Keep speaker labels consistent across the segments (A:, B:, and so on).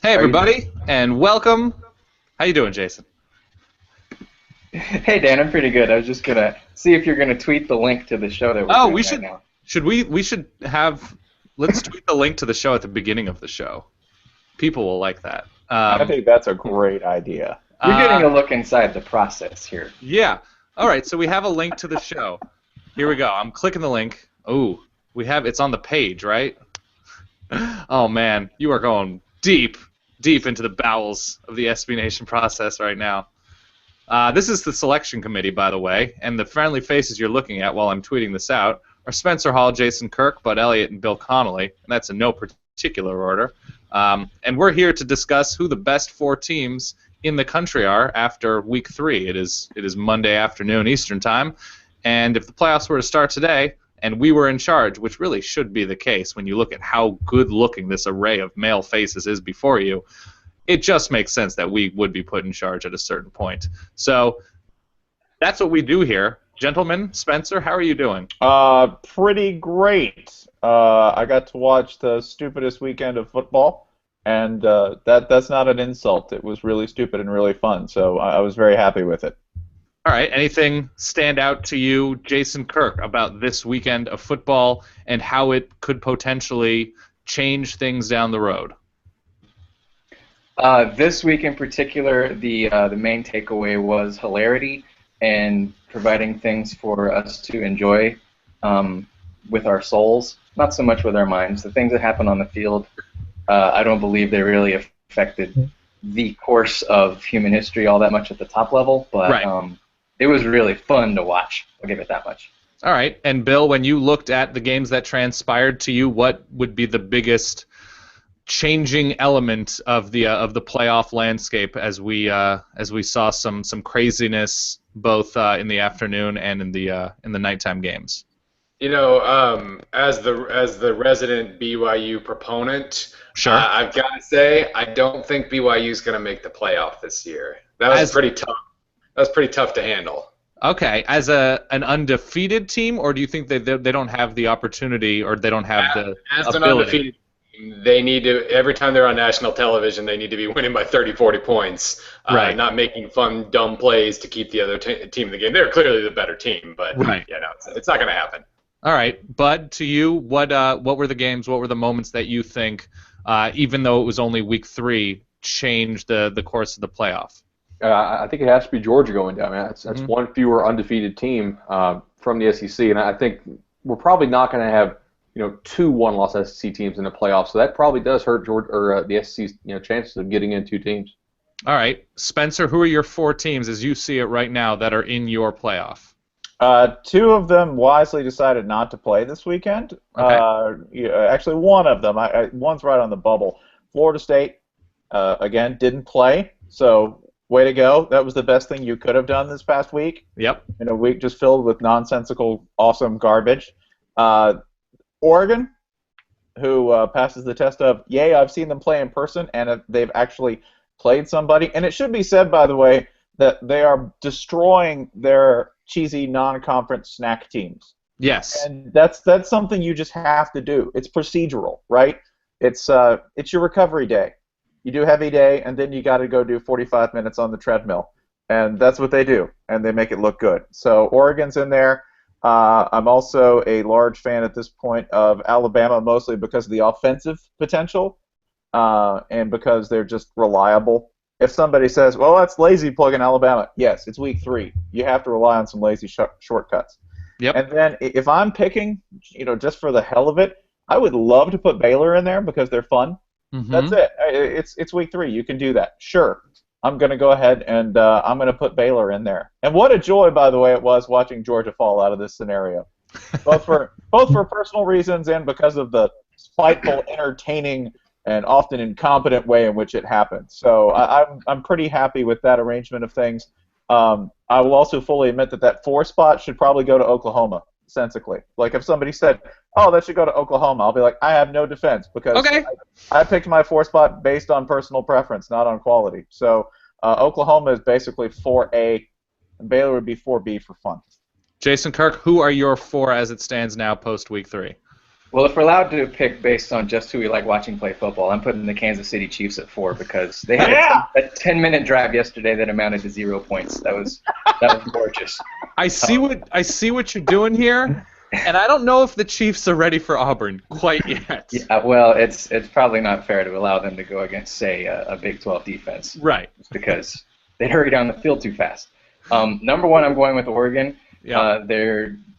A: Hey
B: How you doing?
A: everybody, and welcome. How you doing, Jason?
B: Hey Dan, I'm pretty good. I was just gonna see if you're gonna tweet the link to the show that we're
A: Oh, we
B: doing right
A: should
B: now.
A: we should have let's tweet the link to the show at the beginning of the show. People will like that.
C: I think that's a great idea.
B: You're getting
A: Uh,
B: a look inside the process here.
A: yeah. All right, so we have a link to the show. Here we go. I'm clicking the link. Oh, we have it's on the page, right? Oh man, you are going deep, deep into the bowels of the SB Nation process right now. This is the selection committee, by the way, and the friendly faces you're looking at while I'm tweeting this out are Spencer Hall, Jason Kirk, Bud Elliott, and Bill Connolly, and that's in no particular order. And we're here to discuss who the best four teams in the country are after Week 3. It is Monday afternoon Eastern Time, and if the playoffs were to start today and we were in charge, which really should be the case when you look at how good-looking this array of male faces is before you, it just makes sense that we would be put in charge at a certain point. So that's what we do here. Gentlemen, Spencer, how are you doing?
C: Pretty great. I got to watch the stupidest weekend of football, and that's not an insult. It was really stupid and really fun, so I was very happy with it.
A: All right, anything stand out to you, Jason Kirk, about this weekend of football and how it could potentially change things down the road?
B: This week in particular, the main takeaway was hilarity and providing things for us to enjoy with our souls, not so much with our minds. The things that happen on the field, I don't believe they really affected the course of human history all that much at the top level, but
A: Right.
B: it was really fun to watch. I'll give it that much.
A: All right, and Bill, when you looked at the games that transpired to you, what would be the biggest changing element of the playoff landscape as we saw some craziness both in the afternoon and in the nighttime games?
D: As the resident BYU proponent,
A: Sure.
D: I've got to say I don't think BYU is going to make the playoff this year. That was
A: As
D: pretty tough. That was pretty tough to handle.
A: Okay, as an undefeated team, or do you think they don't have the opportunity or they don't have the
D: As an
A: ability?
D: undefeated team, they need to every time they're on national television, they need to be winning by 30, 40 points,
A: Right.
D: not making fun, dumb plays to keep the other team in the game. They're clearly the better team, but
A: Right.
D: yeah, no, it's not going to happen.
A: All right, Bud, to you, what were the games? What were the moments that you think, even though it was only week 3, changed the course of the playoff?
E: I think it has to be Georgia going down, man. That's
A: Mhm.
E: one fewer undefeated team from the SEC, and I think we're probably not going to have two one-loss SEC teams in the playoffs. So that probably does hurt Georgia or the SEC's chances of getting in two teams.
A: All right, Spencer, who are your 4 teams as you see it right now that are in your playoff?
C: Two of them wisely decided not to play this weekend. Actually, one of them, one's right on the bubble. Florida State, again, didn't play, so way to go. That was the best thing you could have done this past week,
A: Yep.
C: in a week just filled with nonsensical, awesome garbage. Oregon, who passes the test of, yay, I've seen them play in person, and they've actually played somebody. And it should be said, by the way, that they are destroying their cheesy non-conference snack teams.
A: Yes.
C: And that's something you just have to do. It's procedural, right? It's your recovery day. You do heavy day, and then you got to go do 45 minutes on the treadmill. And that's what they do, and they make it look good. So Oregon's in there. I'm also a large fan at this point of Alabama, mostly because of the offensive potential and because they're just reliable. If somebody says, well, that's lazy plugging Alabama, yes, it's week 3. You have to rely on some lazy shortcuts.
A: Yep.
C: And then if I'm picking, just for the hell of it, I would love to put Baylor in there because they're fun.
A: Mhm.
C: That's it. It's week 3. You can do that. Sure. I'm going to go ahead and I'm going to put Baylor in there. And what a joy, by the way, it was watching Georgia fall out of this scenario, both for personal reasons and because of the spiteful, entertaining, and often incompetent way in which it happened. So I'm pretty happy with that arrangement of things. I will also fully admit that 4 spot should probably go to Oklahoma, sensibly. Like if somebody said, oh, that should go to Oklahoma, I'll be like, I have no defense because
A: Okay.
C: I picked my 4 spot based on personal preference, not on quality. So Oklahoma is basically 4A, and Baylor would be 4B for fun.
A: Jason Kirk, who are your 4 as it stands now post week 3?
B: Well, if we're allowed to pick based on just who we like watching play football, I'm putting the Kansas City Chiefs at 4 because they had a 10-minute drive yesterday that amounted to 0 points. That was gorgeous.
A: I see what you're doing here, and I don't know if the Chiefs are ready for Auburn quite yet.
B: Yeah, well, it's probably not fair to allow them to go against, say, a Big 12 defense.
A: Right.
B: Because they'd hurry down the field too fast. Number 1, I'm going with Oregon.
A: Yeah.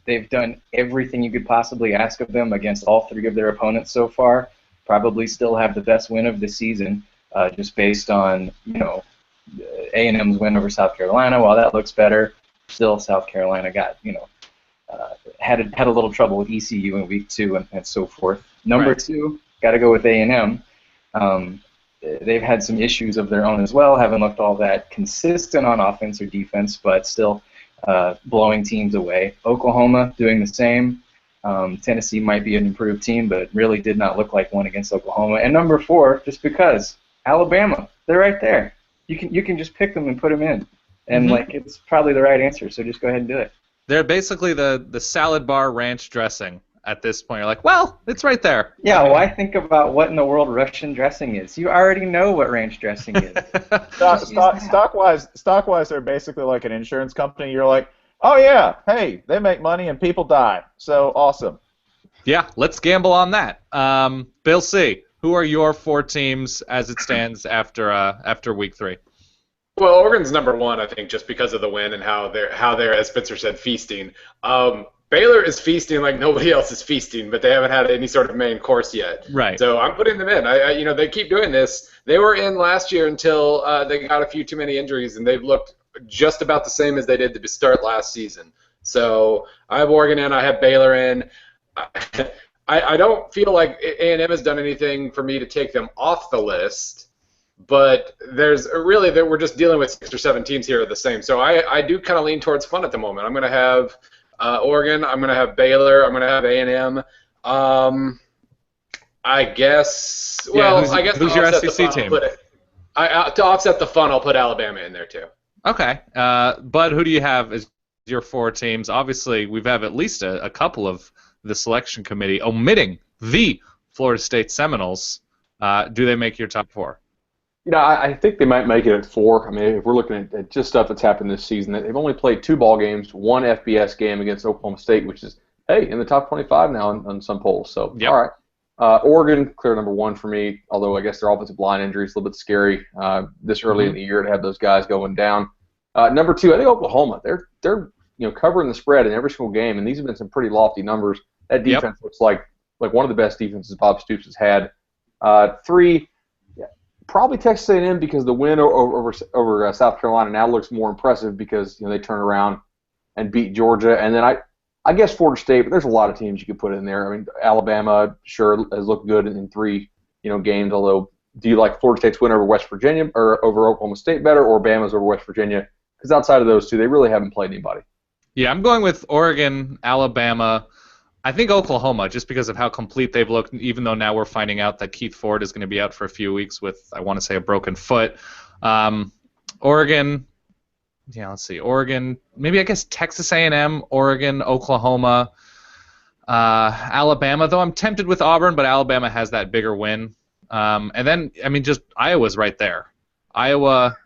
B: They've done everything you could possibly ask of them against all 3 of their opponents so far. Probably still have the best win of the season, just based on A&M's win over South Carolina. While that looks better, still South Carolina got had a little trouble with ECU in week 2 and so forth. Number 2, got to go with A&M. They've had some issues of their own as well. Haven't looked all that consistent on offense or defense, but still. Blowing teams away. Oklahoma doing the same. Tennessee might be an improved team, but really did not look like one against Oklahoma. And number 4, just because, Alabama. They're right there. You can just pick them and put them in, and it's probably the right answer. So just go ahead and do it.
A: They're basically the salad bar ranch dressing at this point. You're like, well, it's right there.
B: Yeah, why think about what in the world Russian dressing is? You already know what ranch dressing is.
C: Stockwise, they're basically like an insurance company. You're like, oh yeah, hey, they make money and people die, so awesome.
A: Yeah, let's gamble on that. Bill C., who are your 4 teams as it stands after week 3?
D: Well, Oregon's number 1, I think, just because of the win and how they're, as Spencer said, feasting. Baylor is feasting like nobody else is feasting, but they haven't had any sort of main course yet.
A: Right.
D: So I'm putting them in. They keep doing this. They were in last year until they got a few too many injuries, and they've looked just about the same as they did to start last season. So I have Oregon in. I have Baylor in. I don't feel like A&M has done anything for me to take them off the list, but we're just dealing with 6 or 7 teams here are the same. So I do kind of lean towards fun at the moment. I'm going to have Oregon. I'm going to have Baylor. I'm going to have A&M. I guess. Well, I guess
A: who's your SEC team?
D: To offset the fun, I'll put Alabama in there too.
A: Okay, Bud, who do you have as your 4 teams? Obviously, we've had at least a couple of the selection committee omitting the Florida State Seminoles. Do they make your top 4?
E: I think they might make it at 4. I mean, if we're looking at just stuff that's happened this season, they've only played 2 ball games, 1 FBS game against Oklahoma State, which is, in the top 25 now on some polls. So,
A: yep.
E: All right. Oregon, clear number 1 for me, although I guess their offensive line injury is a little bit scary this early in the year to have those guys going down. Number 2, I think Oklahoma. They're covering the spread in every single game, and these have been some pretty lofty numbers. That defense looks like one of the best defenses Bob Stoops has had. 3, probably Texas A&M because the win over South Carolina now looks more impressive because they turn around and beat Georgia, and then I guess Florida State, but there's a lot of teams you could put in there. I mean, Alabama sure has looked good in 3 games. Although, do you like Florida State's win over West Virginia or over Oklahoma State better, or Bama's over West Virginia? Because outside of those 2, they really haven't played anybody.
A: Yeah, I'm going with Oregon, Alabama. I think Oklahoma, just because of how complete they've looked, even though now we're finding out that Keith Ford is going to be out for a few weeks with, I want to say, a broken foot. Oregon, let's see. Oregon, maybe I guess Texas A&M, Oregon, Oklahoma, Alabama, though I'm tempted with Auburn, but Alabama has that bigger win. And then, just Iowa's right there. Iowa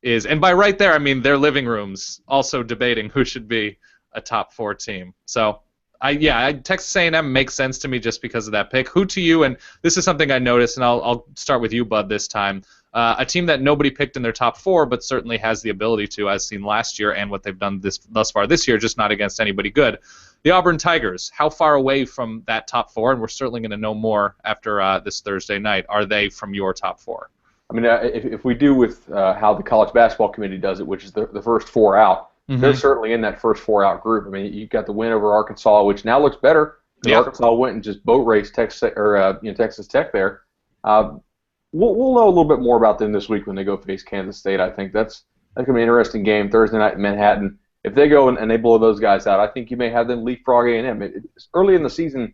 A: is, and by right there, I mean their living rooms also debating who should be a top 4 team. So, Texas A&M makes sense to me just because of that pick. Who to you, and this is something I noticed, and I'll start with you, Bud, this time. A team that nobody picked in their top 4, but certainly has the ability to, as seen last year and what they've done thus far this year, just not against anybody good. The Auburn Tigers, how far away from that top 4, and we're certainly going to know more after this Thursday night, are they from your top 4?
E: I mean, if we do with how the college basketball committee does it, which is the first 4 out, they're certainly in that first 4 out group. I mean, you got the win over Arkansas, which now looks better. Arkansas went and just boat raced Texas Tech there. We'll know a little bit more about them this week when they go face Kansas State. I think that's going to be an interesting game Thursday night in Manhattan. If they go and they blow those guys out, I think you may have them leapfrog A&M. Early in the season,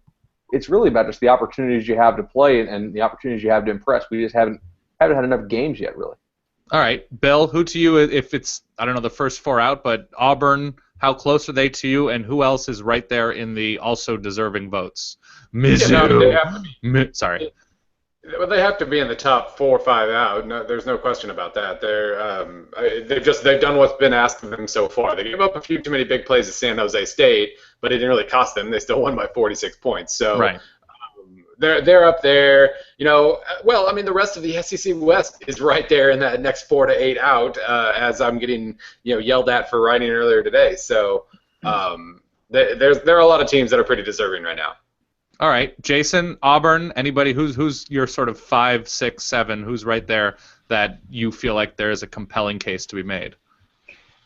E: it's really about just the opportunities you have to play and the opportunities you have to impress. We just haven't had enough games yet, really.
A: All right, Bill, who to you, if it's, I don't know, the first 4 out, but Auburn, How close are they to you, and who else is right there in the also deserving votes? Mizzou.
D: Yeah, no, they have to
A: Sorry.
D: Well, they have to be in the top 4 or 5 out. No, there's no question about that. They've done what's been asked of them so far. They gave up a few too many big plays at San Jose State, but it didn't really cost them. They still won by 46 points. So
A: Right.
D: They're up there. Well, I mean, the rest of the SEC West is right there in that next 4 to 8 out. As I'm getting yelled at for writing earlier today. So there are a lot of teams that are pretty deserving right now.
A: All right, Jason, Auburn, anybody who's your sort of 5, 6, 7, who's right there that you feel like there is a compelling case to be made?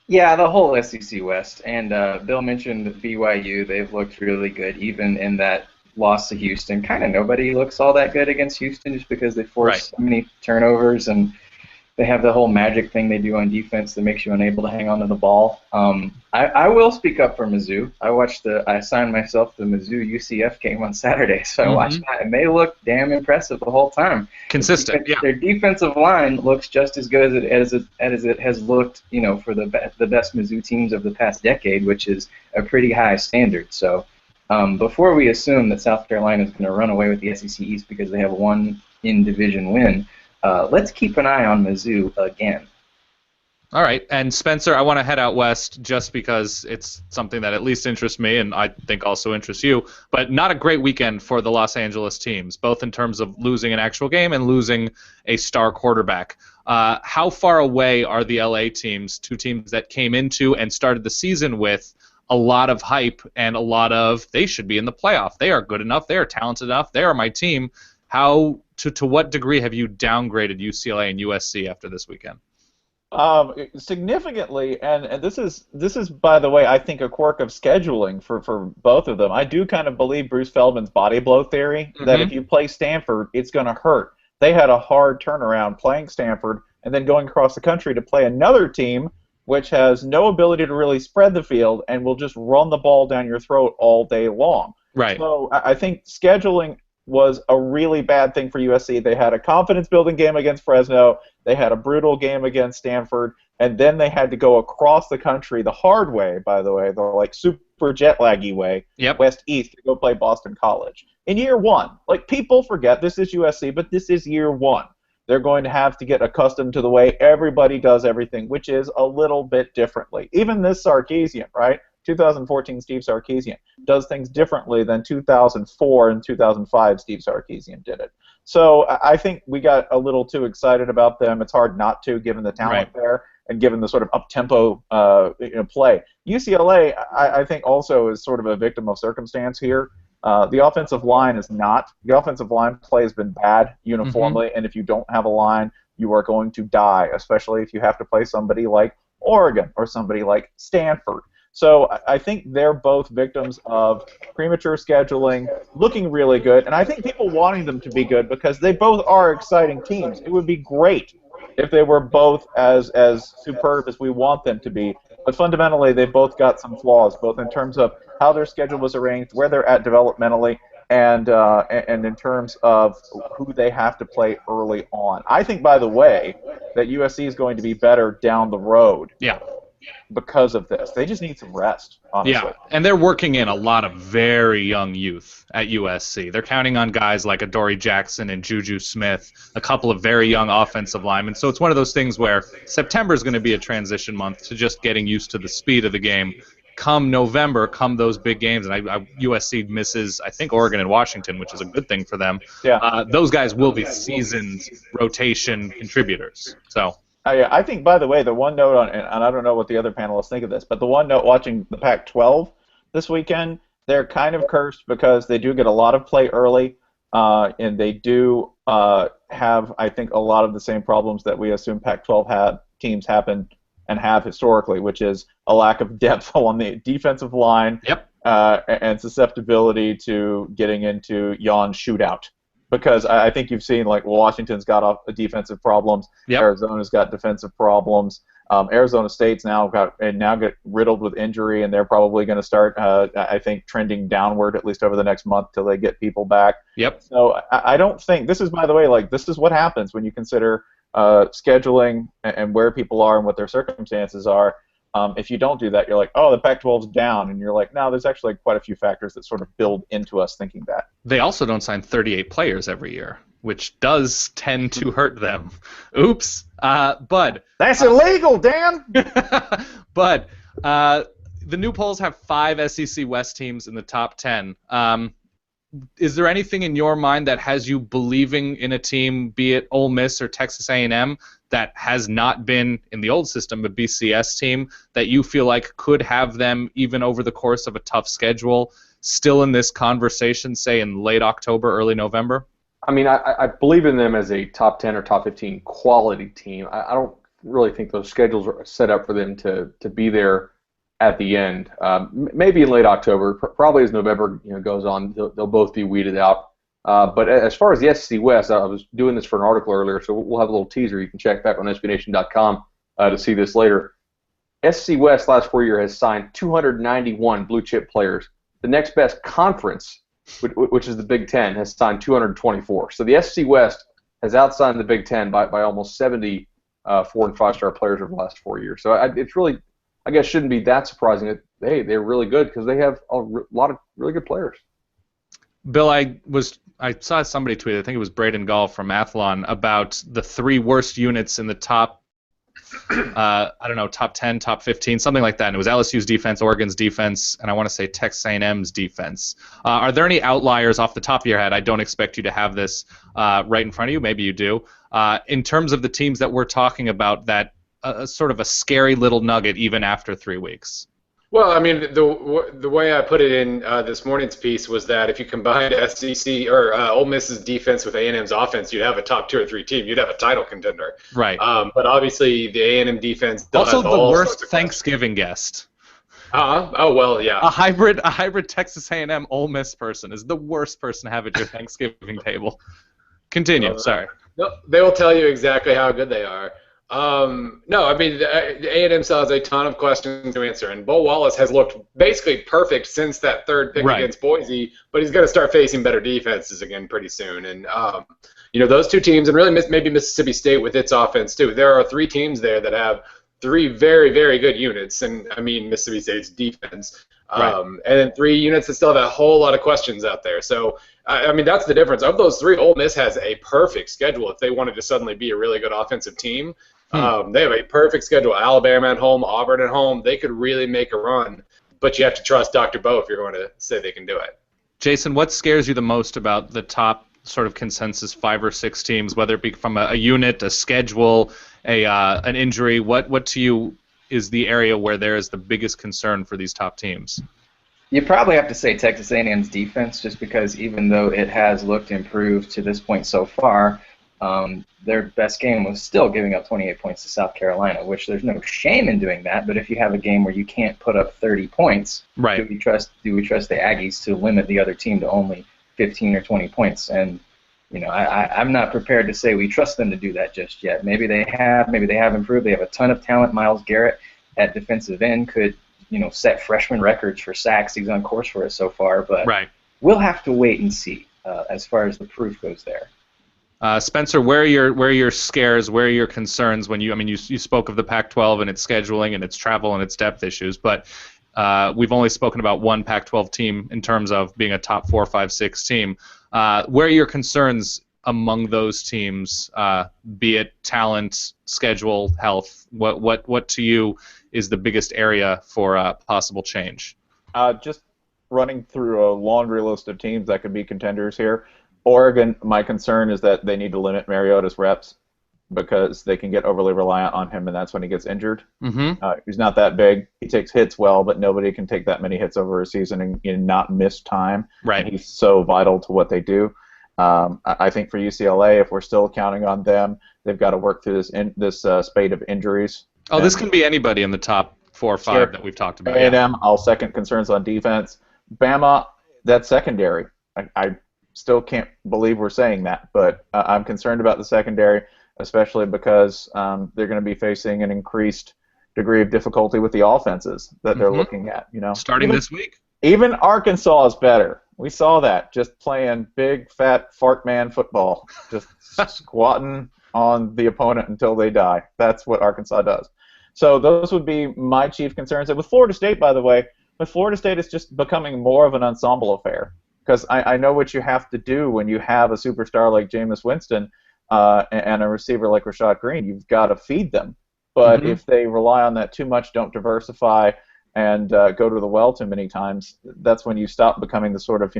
B: Yeah, the whole SEC West. And Bill mentioned BYU. They've looked really good, even in that loss to Houston. Kind of nobody looks all that good against Houston just because they force so many turnovers, and they have the whole magic thing they do on defense that makes you unable to hang on to the ball. I will speak up for Mizzou. I assigned myself the Mizzou UCF game on Saturday, so I watched that, and they looked damn impressive the whole time.
A: Consistent, yeah.
B: Their defensive line looks just as good as it has looked, for the best Mizzou teams of the past decade, which is a pretty high standard. So before we assume that South Carolina is going to run away with the SEC East because they have one in-division win, let's keep an eye on Mizzou again.
A: All right, and Spencer, I want to head out west just because it's something that at least interests me and I think also interests you, but not a great weekend for the Los Angeles teams, both in terms of losing an actual game and losing a star quarterback. How far away are the LA teams, two teams that came into and started the season with a lot of hype and a lot of they should be in the playoff. They are good enough. They are talented enough. They are my team. How to what degree have you downgraded UCLA and USC after this weekend?
C: Significantly, and this is by the way, I think a quirk of scheduling for both of them. I do kind of believe Bruce Feldman's body blow theory that if you play Stanford, it's going to hurt. They had a hard turnaround playing Stanford and then going across the country to play another team which has no ability to really spread the field and will just run the ball down your throat all day long.
A: Right.
C: So I think scheduling was a really bad thing for USC. They had a confidence-building game against Fresno. They had a brutal game against Stanford, and then they had to go across the country the hard way, by the way, the super jet-laggy way, west-east, to go play Boston College. In year one, people forget this is USC, but this is year one. They're going to have to get accustomed to the way everybody does everything, which is a little bit differently. Even this Sarkisian, right? 2014 Steve Sarkisian does things differently than 2004 and 2005 Steve Sarkisian did it. So I think we got a little too excited about them. It's hard not to, given the talent there and given the sort of up-tempo play. UCLA, I think, also is sort of a victim of circumstance here. The offensive line is not. The offensive line play has been bad uniformly, and if you don't have a line, you are going to die, especially if you have to play somebody like Oregon or somebody like Stanford. So I think they're both victims of premature scheduling, looking really good, and I think people wanting them to be good because they both are exciting teams. It would be great if they were both as superb as we want them to be, but fundamentally they've both got some flaws, both in terms of how their schedule was arranged, where they're at developmentally, and in terms of who they have to play early on. I think, by the way, that USC is going to be better down the road.
A: Yeah.
C: Because of this. They just need some rest, honestly.
A: Yeah, and they're working in a lot of very young youth at USC. They're counting on guys like Adoree Jackson and Juju Smith, a couple of very young offensive linemen. So it's one of those things where September is going to be a transition month to just getting used to the speed of the game. Come November, come those big games, and USC misses, I think, Oregon and Washington, which is a good thing for them.
C: Yeah.
A: Those guys will be seasoned rotation contributors. So.
C: I think, by the way, the one note and I don't know what the other panelists think of this, but the one note watching the Pac-12 this weekend, they're kind of cursed because they do get a lot of play early, and they do have, I think, a lot of the same problems that we assume Pac-12 teams have historically, which is a lack of depth on the defensive line and susceptibility to getting into yawn shootout. Because I think you've seen, Washington's got off defensive problems. Arizona's got defensive problems. Arizona State's now get riddled with injury, and they're probably going to start, I think, trending downward at least over the next month till they get people back. So I don't think this is, by the way, this is what happens when you consider scheduling and where people are and what their circumstances are. If you don't do that, you're like, oh, the Pac-12's down, and you're like, no, there's actually quite a few factors that sort of build into us thinking that.
A: They also don't sign 38 players every year, which does tend to hurt them. Oops. Bud.
C: That's illegal, Dan!
A: Bud, the new polls have 5 SEC West teams in the top 10. Is there anything in your mind that has you believing in a team, be it Ole Miss or Texas A&M, that has not been in the old system a BCS team, that you feel like could have them even over the course of a tough schedule, still in this conversation, say in late October, early November?
E: I mean, I believe in them as a top 10 or top 15 quality team. I don't really think those schedules are set up for them to be there at the end. Maybe in late October, probably as November goes on, they'll both be weeded out. But as far as the SEC West, I was doing this for an article earlier, so we'll have a little teaser. You can check back on SBNation.com to see this later. SEC West last 4 years has signed 291 blue chip players. The next best conference, which is the Big Ten, has signed 224. So the SEC West has outsigned the Big Ten by almost 70 4- and 5-star players over the last 4 years. So it's really, I guess, shouldn't be that surprising that, hey, they're really good because they have a lot of really good players.
A: Bill, I saw somebody tweet, I think it was Braden Gall from Athlon, about the 3 worst units in the top, top 10, top 15, something like that. And it was LSU's defense, Oregon's defense, and I want to say Texas A&M's defense. Are there any outliers off the top of your head? I don't expect you to have this right in front of you. Maybe you do. In terms of the teams that we're talking about, that sort of a scary little nugget even after 3 weeks.
D: Well, I mean, the way I put it in this morning's piece was that if you combined SEC or Ole Miss's defense with A&M's offense, you'd have a top 2 or 3 team. You'd have a title contender.
A: Right.
D: But obviously, the A&M defense still
A: also
D: has
A: the
D: all
A: worst
D: sorts of
A: Thanksgiving guest.
D: Oh well, yeah.
A: A hybrid Texas A&M Ole Miss person is the worst person to have at your Thanksgiving table. Continue. Sorry.
D: No, they will tell you exactly how good they are. No, I mean, A&M still has a ton of questions to answer, and Bo Wallace has looked basically perfect since that 3rd pick against Boise, but he's going to start facing better defenses again pretty soon. And, those 2 teams, and really maybe Mississippi State with its offense too, there are 3 teams there that have 3 very, very good units, and I mean Mississippi State's defense, and then 3 units that still have a whole lot of questions out there. So, I mean, that's the difference. Of those 3, Ole Miss has a perfect schedule if they wanted to suddenly be a really good offensive team. They have a perfect schedule. Alabama at home, Auburn at home. They could really make a run, but you have to trust Dr. Bo if you're going to say they can do it.
A: Jason, what scares you the most about the top sort of consensus 5 or 6 teams, whether it be from a unit, a schedule, an injury? What to you is the area where there is the biggest concern for these top teams?
B: You probably have to say Texas A&M's defense, just because even though it has looked improved to this point so far, their best game was still giving up 28 points to South Carolina, which there's no shame in doing that. But if you have a game where you can't put up 30 points, do we trust the Aggies to limit the other team to only 15 or 20 points? And I'm not prepared to say we trust them to do that just yet. Maybe they have improved. They have a ton of talent. Myles Garrett at defensive end could set freshman records for sacks. He's on course for it so far, but we'll have to wait and see as far as the proof goes there.
A: Spencer, where are your scares? Where are your concerns when you spoke of the Pac-12 and its scheduling and its travel and its depth issues, but we've only spoken about one Pac-12 team in terms of being a top 4, 5, 6 team. Where are your concerns among those teams, be it talent, schedule, health? What to you is the biggest area for possible change?
C: Just running through a laundry list of teams that could be contenders here. Oregon, my concern is that they need to limit Mariota's reps because they can get overly reliant on him, and that's when he gets injured. He's not that big. He takes hits well, but nobody can take that many hits over a season and not miss time.
A: Right.
C: And he's so vital to what they do. I think for UCLA, if we're still counting on them, they've got to work through this spate of injuries.
A: Oh, this can be anybody in the top 4 or 5 that we've talked about.
C: A&M, I'll second concerns on defense. Bama, that's secondary. I still can't believe we're saying that, but I'm concerned about the secondary, especially because they're going to be facing an increased degree of difficulty with the offenses that they're looking at.
A: Starting this week.
C: Even Arkansas is better. We saw that, just playing big, fat, fart man football, just squatting on the opponent until they die. That's what Arkansas does. So those would be my chief concerns. And with Florida State, by the way, with Florida State, it's just becoming more of an ensemble affair. Because I know what you have to do when you have a superstar like Jameis Winston and a receiver like Rashad Green. You've got to feed them. But if they rely on that too much, don't diversify, and go to the well too many times, that's when you stop becoming the sort of,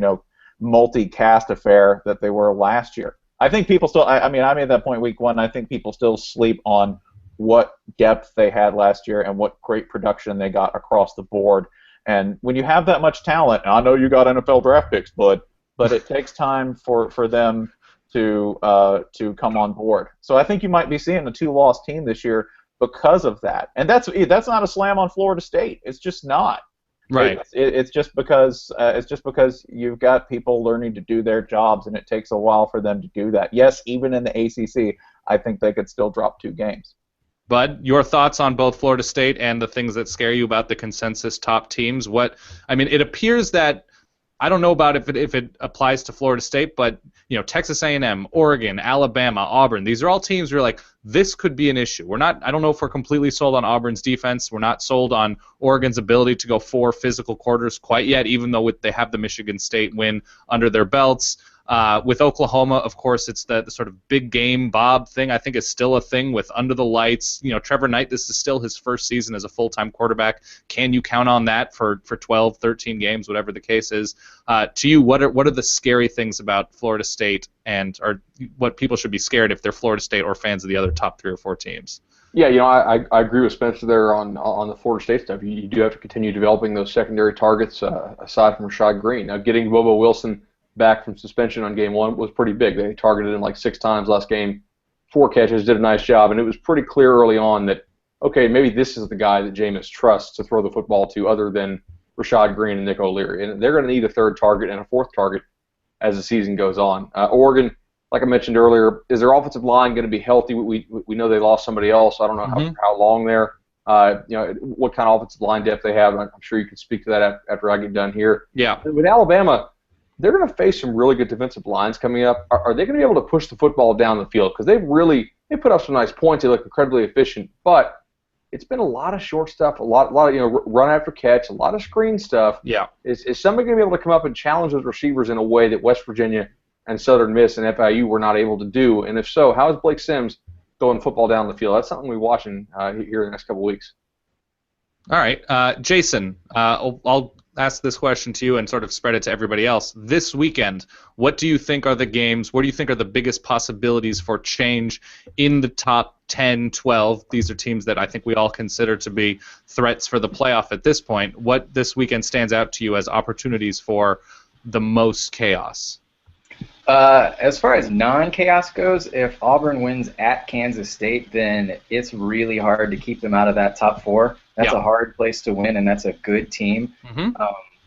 C: multi-cast affair that they were last year. I think people still, I mean, I made that point week one. I think people still sleep on what depth they had last year and what great production they got across the board. And when you have that much talent, and I know you got NFL draft picks, but it takes time for them to come on board. So I think you might be seeing a 2-loss team this year because of that. And that's not a slam on Florida State. It's just not.
A: Right.
C: It's just because you've got people learning to do their jobs, and it takes a while for them to do that. Yes, even in the ACC, I think they could still drop 2 games.
A: Bud, your thoughts on both Florida State and the things that scare you about the consensus top teams? It appears that, I don't know about if it applies to Florida State, but Texas A&M, Oregon, Alabama, Auburn, these are all teams where you're like, this could be an issue. I don't know if we're completely sold on Auburn's defense. We're not sold on Oregon's ability to go 4 physical quarters quite yet, even though they have the Michigan State win under their belts. With Oklahoma, of course, it's the sort of big game Bob thing. I think is still a thing with under the lights. Trevor Knight, this is still his first season as a full-time quarterback. Can you count on that for 12, 13 games, whatever the case is? To you, what are the scary things about Florida State, or what people should be scared if they're Florida State or fans of the other top 3 or 4 teams?
E: Yeah, I agree with Spencer there on the Florida State stuff. You do have to continue developing those secondary targets aside from Rashad Green. Now, getting Bobo Wilson back from suspension on game 1 was pretty big. They targeted him like 6 times last game, 4 catches, did a nice job, and it was pretty clear early on that, okay, maybe this is the guy that Jameis trusts to throw the football to other than Rashad Green and Nick O'Leary. And they're going to need a 3rd target and a 4th target as the season goes on. Oregon, like I mentioned earlier, is their offensive line going to be healthy? We know they lost somebody else. I don't know how long they're, what kind of offensive line depth they have. I'm sure you can speak to that after I get done here.
A: Yeah.
E: With Alabama, they're going to face some really good defensive lines coming up. Are they going to be able to push the football down the field? Because they put up some nice points. They look incredibly efficient, but it's been a lot of short stuff, a lot of run after catch, a lot of screen stuff.
A: Yeah.
E: Is somebody going to be able to come up and challenge those receivers in a way that West Virginia and Southern Miss and FIU were not able to do? And if so, how is Blake Sims throwing football down the field? That's something we're watching here in the next couple of weeks.
A: All right, Jason, I'll ask this question to you and sort of spread it to everybody else. This weekend, what do you think are the games, what do you think are the biggest possibilities for change in the top 10, 12? These are teams that I think we all consider to be threats for the playoff at this point. What this weekend stands out to you as opportunities for the most chaos?
B: As far as non-chaos goes, if Auburn wins at Kansas State, then it's really hard to keep them out of that top 4. That's a hard place to win, and that's a good team.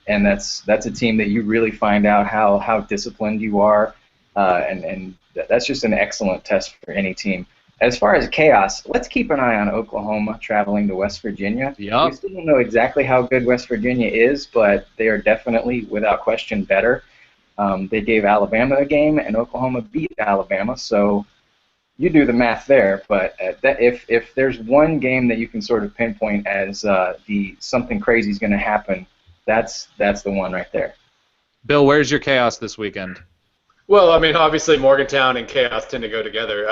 B: And that's a team that you really find out how disciplined you are, and that's just an excellent test for any team. As far as chaos, let's keep an eye on Oklahoma traveling to West Virginia. We still don't know exactly how good West Virginia is, but they are definitely, without question, better. They gave Alabama a game, and Oklahoma beat Alabama, so you do the math there. But if there's one game that you can sort of pinpoint as the something crazy is going to happen, that's the one right there.
A: Bill, where's your chaos this weekend?
D: Well, I mean, obviously Morgantown and chaos tend to go together.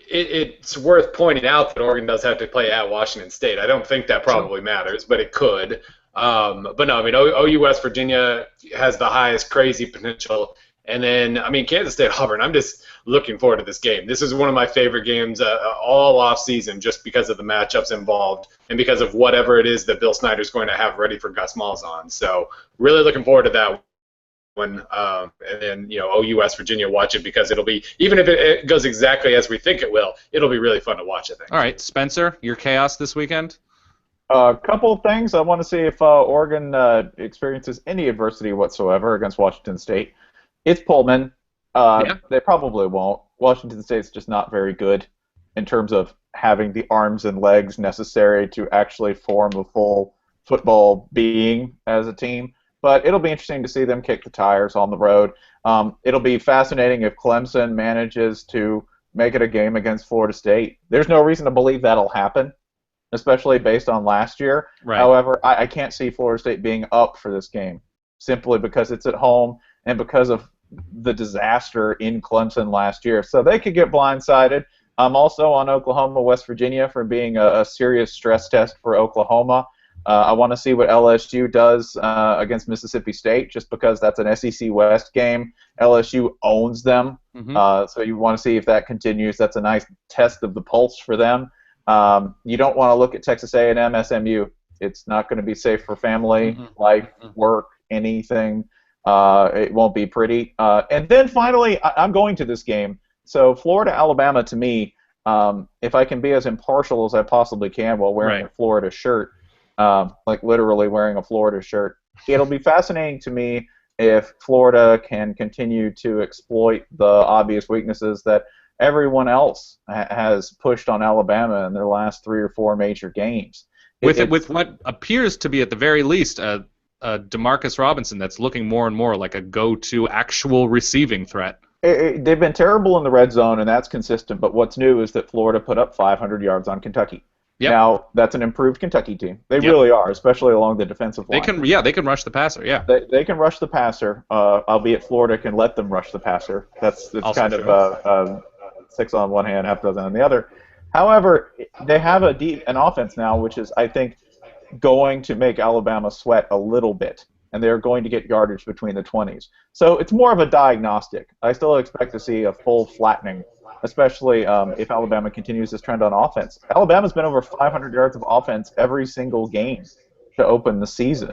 D: It's worth pointing out that Oregon does have to play at Washington State. I don't think that probably matters, but it could. But no, I mean, OU West Virginia has the highest crazy potential. And then, I mean, Kansas State Auburn, I'm just looking forward to this game. This is one of my favorite games all off season just because of the matchups involved and because of whatever it is that Bill Snyder's going to have ready for Gus Malzahn. So really looking forward to that one. And then, OU West Virginia, watch it because it'll be, even if it goes exactly as we think it will, it'll be really fun to watch, I think.
A: All right, Spencer, your chaos this weekend?
C: A couple of things. I want to see if Oregon experiences any adversity whatsoever against Washington State. It's Pullman. They probably won't. Washington State's just not very good in terms of having the arms and legs necessary to actually form a full football being as a team. But it'll be interesting to see them kick the tires on the road. It'll be fascinating if Clemson manages to make it a game against Florida State. There's no reason to believe that'll happen, especially based on last year.
A: Right.
C: However, I can't see Florida State being up for this game simply because it's at home and because of the disaster in Clemson last year. So they could get blindsided. I'm also on Oklahoma, West Virginia for being a serious stress test for Oklahoma. I want to see what LSU does against Mississippi State, just because that's an SEC West game. LSU owns them, so you want to see if that continues. That's a nice test of the pulse for them. You don't want to look at Texas A&M, SMU. It's not going to be safe for family, life, work, anything. It won't be pretty. And then finally, I'm going to this game. So Florida, Alabama, to me, if I can be as impartial as I possibly can while wearing a Florida shirt, like literally wearing a Florida shirt, it'll be fascinating to me if Florida can continue to exploit the obvious weaknesses that everyone else has pushed on Alabama in their last 3 or 4 major games.
A: With what appears to be, at the very least, Demarcus Robinson that's looking more and more like a go-to actual receiving threat.
C: They've been terrible in the red zone, and that's consistent, but what's new is that Florida put up 500 yards on Kentucky. Yep. Now, that's an improved Kentucky team. They really are, especially along the defensive line.
A: They can rush the passer, yeah.
C: They can rush the passer, albeit Florida can let them rush the passer. That's kind of 6 on one hand, half dozen on the other. However, they have an offense now, which is, I think, going to make Alabama sweat a little bit, and they're going to get yardage between the 20s. So it's more of a diagnostic. I still expect to see a full flattening, especially if Alabama continues this trend on offense. Alabama's been over 500 yards of offense every single game to open the season.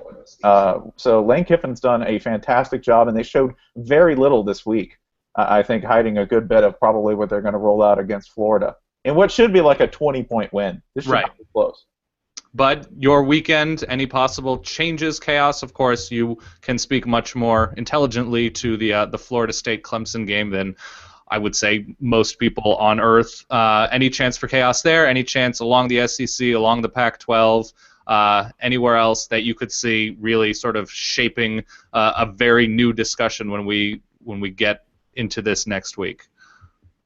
C: So Lane Kiffin's done a fantastic job, and they showed very little this week, I think, hiding a good bit of probably what they're going to roll out against Florida. And what should be like a 20-point win. This should not be close.
A: But your weekend, any possible changes, Chaos? Of course, you can speak much more intelligently to the Florida State-Clemson game than I would say most people on Earth. Any chance for Chaos there? Any chance along the SEC, along the Pac-12, anywhere else that you could see really sort of shaping a very new discussion when we get into this next week?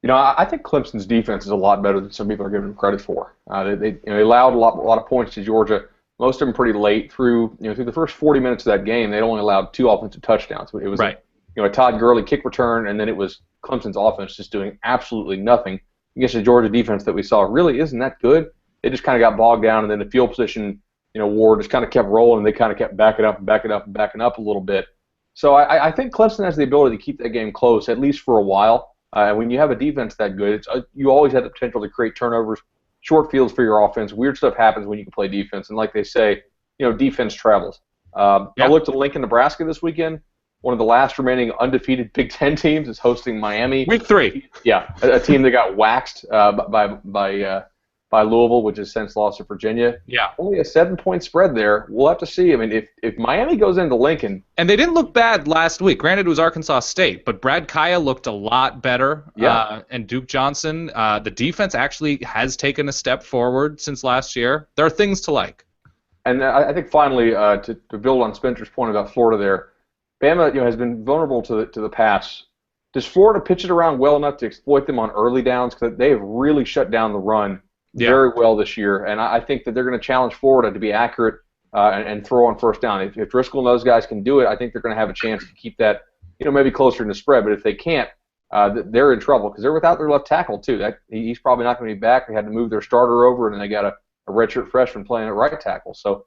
E: You know, I think Clemson's defense is a lot better than some people are giving them credit for. They allowed a lot of points to Georgia. Most of them pretty late through the first 40 minutes of that game. They only allowed 2 offensive touchdowns. It was a Todd Gurley kick return, and then it was Clemson's offense just doing absolutely nothing against the Georgia defense that we saw really isn't that good. They just kind of got bogged down, and then the field position, war just kind of kept rolling, and they kind of kept backing up a little bit. So I think Clemson has the ability to keep that game close, at least for a while. When you have a defense that good, you always have the potential to create turnovers, short fields for your offense. Weird stuff happens when you can play defense, and like they say, defense travels. I looked at Lincoln, Nebraska this weekend. One of the last remaining undefeated Big Ten teams is hosting Miami.
A: Week 3.
E: Yeah, a team that got waxed by Louisville, which has since lost to Virginia.
A: Yeah.
E: Only a 7-point spread there. We'll have to see. I mean, if Miami goes into Lincoln.
A: And they didn't look bad last week. Granted, it was Arkansas State, but Brad Kaya looked a lot better.
E: Yeah.
A: And Duke Johnson. The defense actually has taken a step forward since last year. There are things to like.
E: And I think finally, to build on Spencer's point about Florida there, Bama has been vulnerable to the pass. Does Florida pitch it around well enough to exploit them on early downs? Because they have really shut down the run very well this year, and I think that they're going to challenge Florida to be accurate and throw on first down. If Driscoll and those guys can do it, I think they're going to have a chance to keep that, maybe closer in the spread. But if they can't, they're in trouble because they're without their left tackle too. He's probably not going to be back. They had to move their starter over, and then they got a redshirt freshman playing at right tackle. So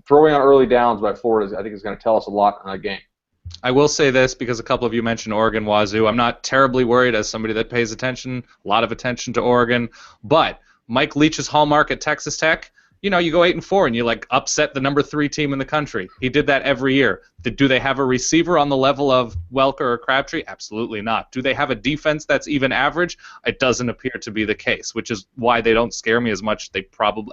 E: throwing on early downs by Florida, I think, is going to tell us a lot in that game.
A: I will say this because a couple of you mentioned Oregon, Wazoo. I'm not terribly worried as somebody that pays a lot of attention to Oregon, but Mike Leach's hallmark at Texas Tech, you go 8-4 and you upset the number 3 team in the country. He did that every year. Do they have a receiver on the level of Welker or Crabtree? Absolutely not. Do they have a defense that's even average? It doesn't appear to be the case, which is why they don't scare me as much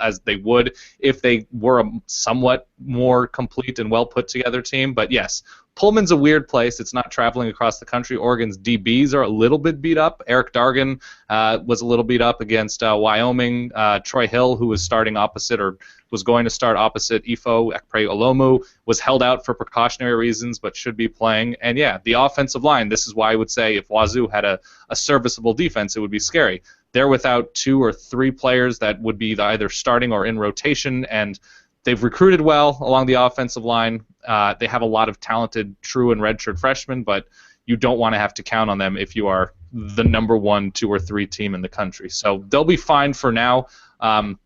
A: as they would if they were a somewhat more complete and well put together team. But yes, Pullman's a weird place. It's not traveling across the country. Oregon's DBs are a little bit beat up. Eric Dargan was a little beat up against Wyoming. Troy Hill, who was starting opposite or was going to start opposite Ifo Ekpre Olomu, was held out for precautionary reasons but should be playing. And yeah, the offensive line, this is why I would say if Wazoo had a serviceable defense, it would be scary. They're without 2 or 3 players that would be either starting or in rotation, and they've recruited well along the offensive line. They have a lot of talented true and redshirt freshmen, but you don't want to have to count on them if you are the number 1, 2, or 3 team in the country. So they'll be fine for now.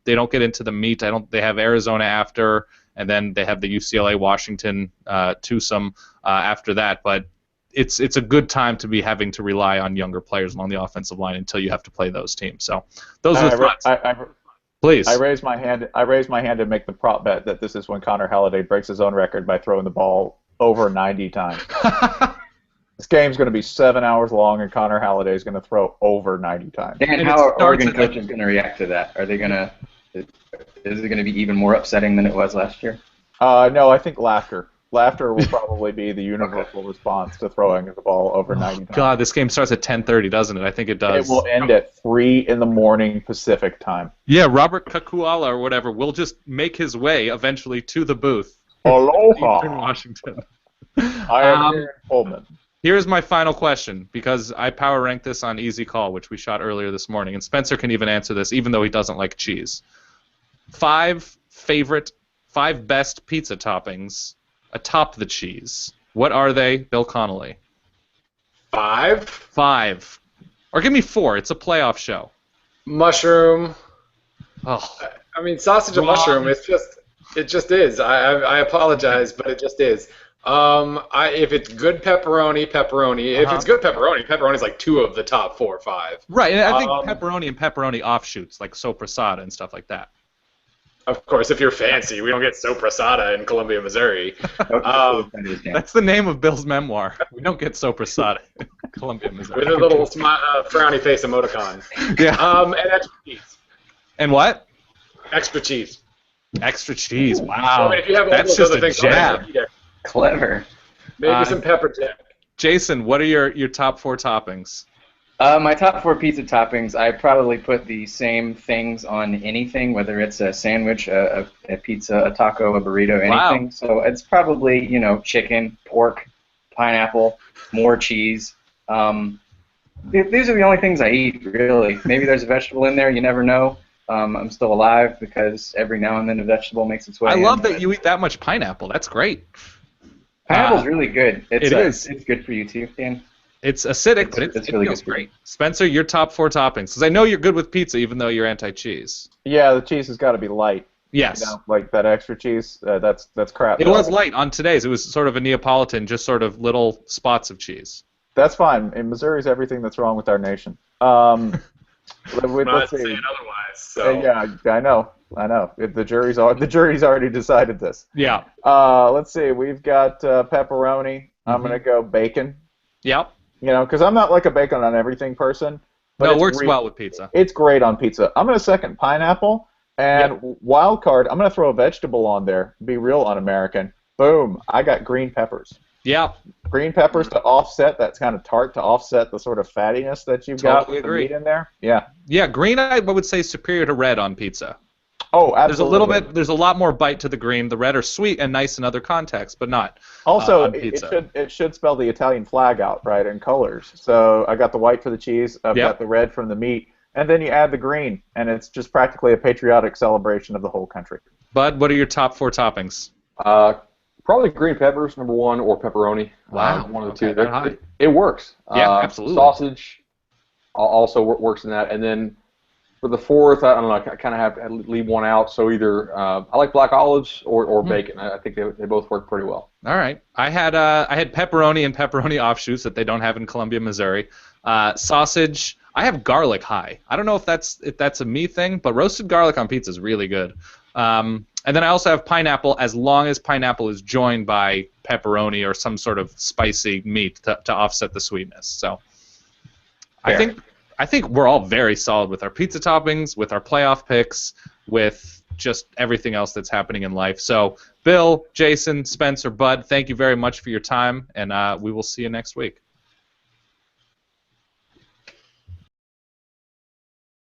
A: They don't get into the meat. They have Arizona after, and then they have the UCLA, Washington, twosome after that. But it's a good time to be having to rely on younger players along the offensive line until you have to play those teams. So those are the thoughts. Please.
C: I raised my hand to make the prop bet that this is when Connor Halliday breaks his own record by throwing the ball over 90 times. This game's going to be 7 hours long, and Connor Halliday is going to throw over 90 times.
B: Dan, how are Oregon coaches going to react to that? Are they going to? Is it going to be even more upsetting than it was last year?
C: No, I think laughter. Laughter will probably be the universal response to throwing the ball over 90 times.
A: God, this game starts at 10:30, doesn't it? I think it does.
C: It will end at 3 in the morning Pacific time.
A: Yeah, Robert Kakuala or whatever will just make his way eventually to the booth.
C: Aloha!
A: In Washington.
C: I am here in Pullman.
A: Here's my final question, because I power ranked this on Easy Call, which we shot earlier this morning, and Spencer can even answer this, even though he doesn't like cheese. 5 best pizza toppings atop the cheese. What are they, Bill Connolly?
D: 5?
A: Or give me 4. It's a playoff show.
D: Mushroom.
A: Oh.
D: I mean, sausage and mushroom. It just is. I apologize, but it just is. If it's good pepperoni. If it's good pepperoni's like 2 of the top 4 or 5.
A: Right, and I think pepperoni and pepperoni offshoots, like sopressata and stuff like that.
D: Of course, if you're fancy, we don't get sopressata in Columbia, Missouri.
A: That's the name of Bill's memoir. We don't get sopressata in Columbia, Missouri.
D: With a little frowny face emoticon.
A: Yeah.
D: And extra cheese.
A: And what?
D: Extra cheese.
A: Extra cheese. Wow.
D: So if you have all
A: that's
D: those
A: just
D: other
A: a
D: things
A: jab.
B: Clever.
D: Maybe some pepper jack.
A: Jason, what are your top 4 toppings?
B: My top 4 pizza toppings, I probably put the same things on anything, whether it's a sandwich, a pizza, a taco, a burrito, anything. Wow. So it's probably, chicken, pork, pineapple, more cheese. These are the only things I eat, really. Maybe there's a vegetable in there, you never know. I'm still alive because every now and then a vegetable makes its way in.
A: I love that you eat that much pineapple. That's great.
B: Pineapple's really good.
A: It is.
B: It's good for you too, Dan.
A: It's acidic, but it's really good. Great. Spencer, your top 4 toppings, because I know you're good with pizza, even though you're anti-cheese.
C: Yeah, the cheese has got to be light.
A: Yes.
C: Like that extra cheese, that's crap.
A: It was light on today's. It was sort of a Neapolitan, just sort of little spots of cheese.
C: That's fine. In Missouri's everything that's wrong with our nation.
D: I'm not saying otherwise. So.
C: Yeah, I know. The jury's already decided this.
A: Yeah.
C: Let's see. We've got pepperoni. I'm gonna go bacon.
A: Yep.
C: Because I'm not like a bacon on everything person. But
A: no, it works well with pizza.
C: It's great on pizza. I'm gonna second pineapple and wild card. I'm gonna throw a vegetable on there. Be real un-American. Boom! I got green peppers.
A: Yeah.
C: Green peppers to offset that's kind of tart to offset the sort of fattiness that you've got with the meat in there. Yeah.
A: Yeah, green I would say is superior to red on pizza.
C: Oh, absolutely.
A: There's a lot more bite to the green. The red are sweet and nice in other contexts, but not
C: also,
A: on pizza.
C: It should spell the Italian flag out, right, in colors. So I got the white for the cheese, I've got the red from the meat, and then you add the green, and it's just practically a patriotic celebration of the whole country.
A: Bud, what are your top 4 toppings?
E: Probably green peppers, number 1, or pepperoni.
A: Wow.
E: One of the 2. It works.
A: Yeah, absolutely.
E: Sausage also works in that. And then for the 4th, I don't know, I kind of have to leave one out. So either I like black olives or bacon. I think they both work pretty well.
A: All right. I had pepperoni and pepperoni offshoots that they don't have in Columbia, Missouri. Sausage. I have garlic high. I don't know if that's a me thing, but roasted garlic on pizza is really good. And then I also have pineapple, as long as pineapple is joined by pepperoni or some sort of spicy meat to offset the sweetness. So I think we're all very solid with our pizza toppings, with our playoff picks, with just everything else that's happening in life. So, Bill, Jason, Spencer, Bud, thank you very much for your time, and we will see you next week.